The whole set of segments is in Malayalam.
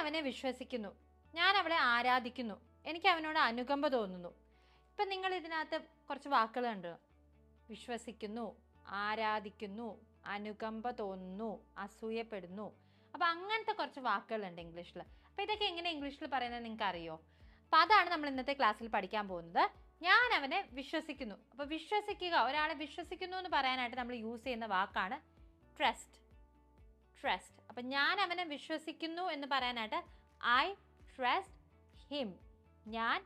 അവനെ വിശ്വസിക്കുന്നു, ഞാൻ അവളെ ആരാധിക്കുന്നു, എനിക്ക് അവനോട് അനുകമ്പ തോന്നുന്നു. ഇപ്പം നിങ്ങൾ ഇതിനകത്ത് കുറച്ച് വാക്കുകൾ കണ്ടു. വിശ്വസിക്കുന്നു, ആരാധിക്കുന്നു, അനുകമ്പ തോന്നുന്നു, അസൂയപ്പെടുന്നു. അപ്പം അങ്ങനത്തെ കുറച്ച് വാക്കുകളുണ്ട് ഇംഗ്ലീഷിൽ. അപ്പം ഇതൊക്കെ എങ്ങനെ ഇംഗ്ലീഷിൽ പറയുന്നത് നിങ്ങൾക്ക് അറിയോ? അപ്പം അതാണ് നമ്മൾ ഇന്നത്തെ ക്ലാസ്സിൽ പഠിക്കാൻ പോകുന്നത്. ഞാൻ അവനെ വിശ്വസിക്കുന്നു. അപ്പോൾ വിശ്വസിക്കുക, ഒരാളെ വിശ്വസിക്കുന്നു എന്ന് പറയാനായിട്ട് നമ്മൾ യൂസ് ചെയ്യുന്ന വാക്കാണ് ട്രസ്റ്റ്. ട്രസ്റ്റ്. അപ്പം ഞാൻ അവനെ വിശ്വസിക്കുന്നു എന്ന് പറയാനായിട്ട് ഐ ട്രസ്റ്റ് ഹിം. ഞാൻ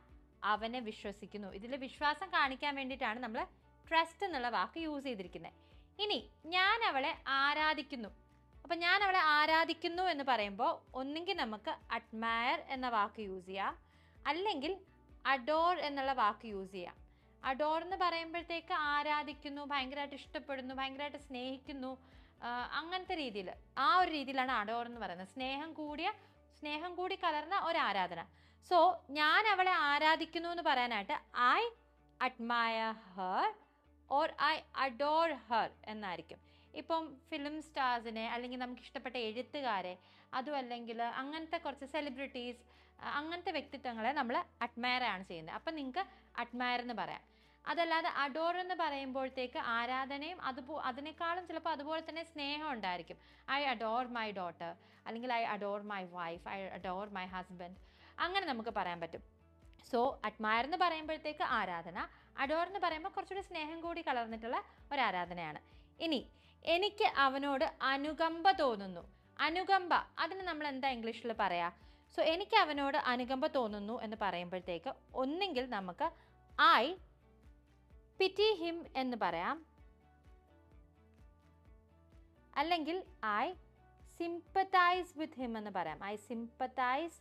അവനെ വിശ്വസിക്കുന്നു. ഇതിൽ വിശ്വാസം കാണിക്കാൻ വേണ്ടിയിട്ടാണ് നമ്മൾ ട്രസ്റ്റ് എന്നുള്ള വാക്ക് യൂസ് ചെയ്തിരിക്കുന്നത്. ഇനി ഞാൻ അവളെ ആരാധിക്കുന്നു. അപ്പം ഞാൻ അവളെ ആരാധിക്കുന്നു എന്ന് പറയുമ്പോൾ ഒന്നെങ്കിൽ നമുക്ക് അഡ്മയർ എന്ന വാക്ക് യൂസ് ചെയ്യാം, അല്ലെങ്കിൽ അഡോർ എന്നുള്ള വാക്ക് യൂസ് ചെയ്യാം. അഡോർ എന്ന് പറയുമ്പോഴത്തേക്ക് ആരാധിക്കുന്നു, ഭയങ്കരമായിട്ട് ഇഷ്ടപ്പെടുന്നു, ഭയങ്കരമായിട്ട് സ്നേഹിക്കുന്നു, അങ്ങനത്തെ രീതിയിൽ, ആ ഒരു രീതിയിലാണ് അഡോർ എന്ന് പറയുന്നത്. സ്നേഹം കൂടി കലർന്ന ഒരു ആരാധന. സോ ഞാൻ അവളെ ആരാധിക്കുന്നു എന്ന് പറയാനായിട്ട് I admire Har or I adore Har എന്നായിരിക്കും. ഇപ്പം ഫിലിം സ്റ്റാർസിനെ, അല്ലെങ്കിൽ നമുക്ക് ഇഷ്ടപ്പെട്ട എഴുത്തുകാരെ, അതും അല്ലെങ്കിൽ അങ്ങനത്തെ കുറച്ച് സെലിബ്രിറ്റീസ്, അങ്ങനത്തെ വ്യക്തിത്വങ്ങളെ നമ്മൾ അഡ്മയർ ആണ് ചെയ്യുന്നത്. അപ്പം നിങ്ങൾക്ക് അഡ്മയർ എന്ന് പറയാം. അതല്ലാതെ അഡോർ എന്ന് പറയുമ്പോഴത്തേക്ക് ആരാധനയും അതിനേക്കാളും ചിലപ്പോൾ അതുപോലെ തന്നെ സ്നേഹം ഉണ്ടായിരിക്കും. ഐ അഡോർ മൈ ഡോട്ടർ, അല്ലെങ്കിൽ I adore my wife, I adore my husband, അങ്ങനെ നമുക്ക് പറയാൻ പറ്റും. സോ അഡ്മയർ എന്ന് പറയുമ്പോഴത്തേക്ക് ആരാധന, അഡോർ എന്ന് പറയുമ്പോൾ കുറച്ചുകൂടി സ്നേഹം കൂടി കലർന്നിട്ടുള്ള ഒരു ആരാധനയാണ്. ഇനി എനിക്ക് അവനോട് അനുകമ്പ തോന്നുന്നു. അനുകമ്പ, അതിന് നമ്മൾ എന്താ ഇംഗ്ലീഷിൽ പറയാ? സോ എനിക്ക് അവനോട് അനുകമ്പ തോന്നുന്നു എന്ന് പറയുമ്പോഴത്തേക്ക് ഒന്നെങ്കിൽ നമുക്ക് ഐ പിറ്റി ഹിം എന്ന് പറയാം, അല്ലെങ്കിൽ ഐ സിംപതൈസ് വിത്ത് ഹിം എന്ന് പറയാം. ഐ സിംപതൈസ്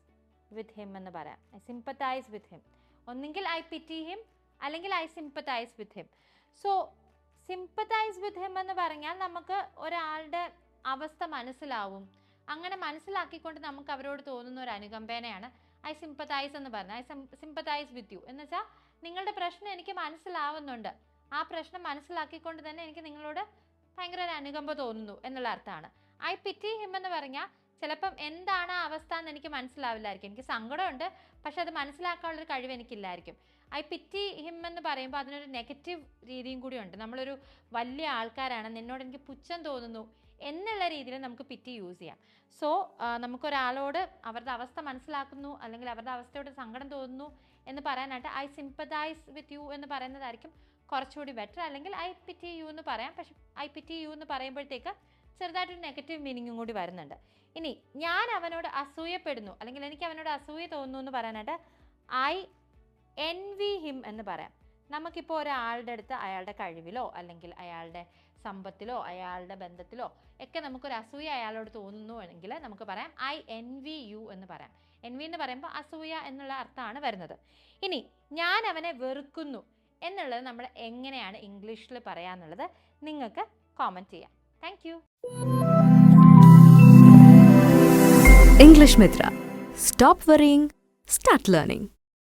വിത്ത് ഹിം എന്ന് പറയാം. I sympathise with him. ഒന്നെങ്കിൽ ഐ പിറ്റി ഹിം, അല്ലെങ്കിൽ I sympathise with him. So sympathise with him എന്ന് പറഞ്ഞാൽ നമുക്ക് ഒരാളുടെ അവസ്ഥ മനസ്സിലാവും. അങ്ങനെ മനസ്സിലാക്കിക്കൊണ്ട് നമുക്ക് അവരോട് തോന്നുന്ന ഒരു അനുകമ്പേനെയാണ് ഐ സിംപതൈസ് എന്ന് പറഞ്ഞാൽ. ഐ സിംപതൈസ് വിത്ത് യു എന്ന് വെച്ചാൽ നിങ്ങളുടെ പ്രശ്നം എനിക്ക് മനസ്സിലാവുന്നുണ്ട്, ആ പ്രശ്നം മനസ്സിലാക്കിക്കൊണ്ട് തന്നെ എനിക്ക് നിങ്ങളോട് ഭയങ്കര ഒരു അനുകമ്പ തോന്നുന്നു എന്നുള്ള അർത്ഥമാണ്. ഐ പിറ്റി ഹിം എന്ന് പറഞ്ഞാൽ ചിലപ്പം എന്താണ് ആ അവസ്ഥ എന്ന് എനിക്ക് മനസ്സിലാവില്ലായിരിക്കും. എനിക്ക് സങ്കടമുണ്ട്, പക്ഷെ അത് മനസ്സിലാക്കാനുള്ളൊരു കഴിവ് എനിക്കില്ലായിരിക്കും. ഐ പിറ്റി ഹിം എന്ന് പറയുമ്പോൾ അതിനൊരു നെഗറ്റീവ് രീതിയും കൂടി ഉണ്ട്. നമ്മളൊരു വലിയ ആൾക്കാരാണ്, നിന്നോട് എനിക്ക് പുച്ഛം തോന്നുന്നു എന്നുള്ള രീതിയിൽ നമുക്ക് പിറ്റി യൂസ് ചെയ്യാം. സോ നമുക്കൊരാളോട് അവരുടെ അവസ്ഥ മനസ്സിലാക്കുന്നു, അല്ലെങ്കിൽ അവരുടെ അവസ്ഥയോട് സങ്കടം തോന്നുന്നു എന്ന് പറയാനായിട്ട് ഐ സിംപതൈസ് വിത്ത് യു എന്ന് പറയുന്നതായിരിക്കും കുറച്ചുകൂടി ബെറ്റർ. അല്ലെങ്കിൽ ഐ പിറ്റി യു എന്ന് പറയാം. പക്ഷെ ഐ പിറ്റി യു എന്ന് പറയുമ്പോഴത്തേക്ക് ചെറുതായിട്ടൊരു നെഗറ്റീവ് മീനിങ്ങും കൂടി വരുന്നുണ്ട്. ഇനി ഞാൻ അവനോട് അസൂയപ്പെടുന്നു, അല്ലെങ്കിൽ എനിക്ക് അവനോട് അസൂയ തോന്നുന്നു എന്ന് പറയാനായിട്ട് ഐ എൻവി ഹിം എന്ന് പറയാം. നമുക്കിപ്പോൾ ഒരാളുടെ അടുത്ത് അയാളുടെ കഴിവിലോ, അല്ലെങ്കിൽ അയാളുടെ സമ്പത്തിലോ, അയാളുടെ ബന്ധത്തിലോ ഒക്കെ നമുക്കൊരു അസൂയ അയാളോട് തോന്നുന്നു എങ്കിൽ നമുക്ക് പറയാം ഐ എൻവി യു എന്ന് പറയാം. എൻവി എന്ന് പറയുമ്പോൾ അസൂയ എന്നുള്ള അർത്ഥമാണ് വരുന്നത്. ഇനി ഞാൻ അവനെ വെറുക്കുന്നു എന്നുള്ളത് നമ്മൾ എങ്ങനെയാണ് ഇംഗ്ലീഷിൽ പറയാന്നുള്ളത് നിങ്ങൾക്ക് കോമൻറ്റ് ചെയ്യാം. Thank you. English Mitra. Stop worrying, start learning.